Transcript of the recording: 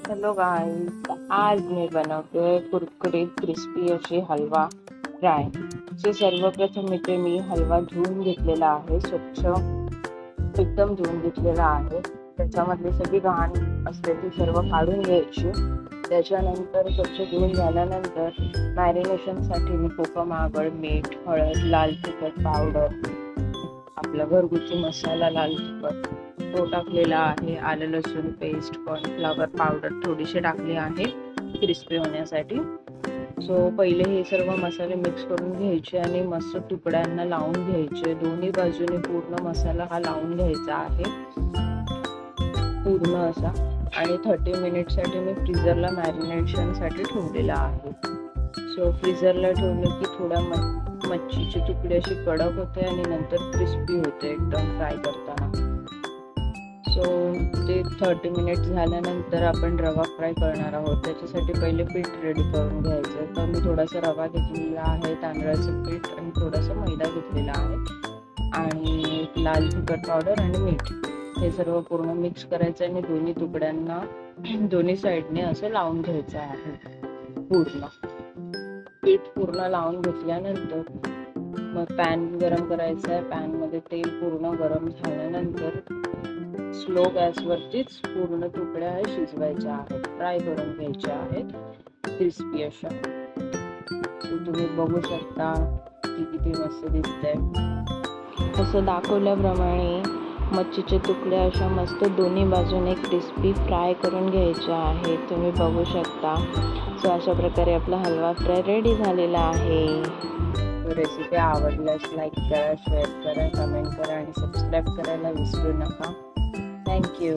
Hello guys, आज मी बनवते कुरकुरीत क्रिस्पी अशी हलवा फ्राय। सर्वप्रथम इथे मी हलवा धुवून घेतलेला आहे, स्वच्छ एकदम धुवून घेतलेला आहे। त्याच्यामधली सगळी घाण असते ती सर्व काढून घ्यायची। त्याच्यानंतर स्वच्छ धुवून झाल्यानंतर मॅरिनेशनसाठी मी कोकम, आगळ, मीठ, हळद, लाल तिखट पावडर, आपला घरगुती मसाला लाल तिखट तो टाकलेला आहे, आलं लसूण पेस्ट, कॉर्नफ्लॉवर पावडर थोडीशी टाकली आहे क्रिस्पी होण्यासाठी। पहिले हे सर्व मसाले मिक्स करून घ्यायचे आणि मस्त तुकड्यांना लावून घ्यायचे। दोन्ही बाजूने पूर्ण मसाला हा लावून घ्यायचा आहे पूर्ण असा। आणि 30 मिनिटसाठी मी फ्रीजरला मॅरिनेशनसाठी ठेवलेला आहे। फ्रीजरला ठेवलं की थोडा मच्छीचे तुकडे अशी कडक होते आणि नंतर क्रिस्पी होते एकदम फ्राय करताना। ते 30 मिनिट झाल्यानंतर आपण रवा फ्राय करणार आहोत। त्याच्यासाठी पहिले पीठ रेडी करून घ्यायचं। तर मी थोडासा रवा घेतलेला आहे, तांदळाचं पीठ आणि थोडासा मैदा घेतलेला आहे आणि लाल तिखट पावडर आणि मीठ हे सर्व पूर्ण मिक्स करायचं आणि दोन्ही तुकड्यांना दोन्ही साईडने असं लावून घ्यायचं आहे। पीठ पूर्ण लावून घेतल्यानंतर मग पॅन गरम करायचा आहे। पॅन मध्ये तेल पूर्ण गरम झाल्यानंतर स्लो गॅसवरतीच पूर्ण तुकड्या शिजवायच्या आहेत, फ्राय करून घ्यायच्या आहेत क्रिस्पी अशा। तुम्ही बघू शकता ती किती मस्त दिसते। असं दाखवल्याप्रमाणे मच्छीचे तुकडे अशा मस्त दोन्ही बाजूने क्रिस्पी फ्राय करून घ्यायचे आहेत, तुम्ही बघू शकता। अशा प्रकारे आपला हलवा फ्राय रेडी झालेला आहे। रेसिपी आवडल्यास लाईक करा, शेअर करा, कमेंट करा आणि सबस्क्राईब करायला विसरू नका। Thank you.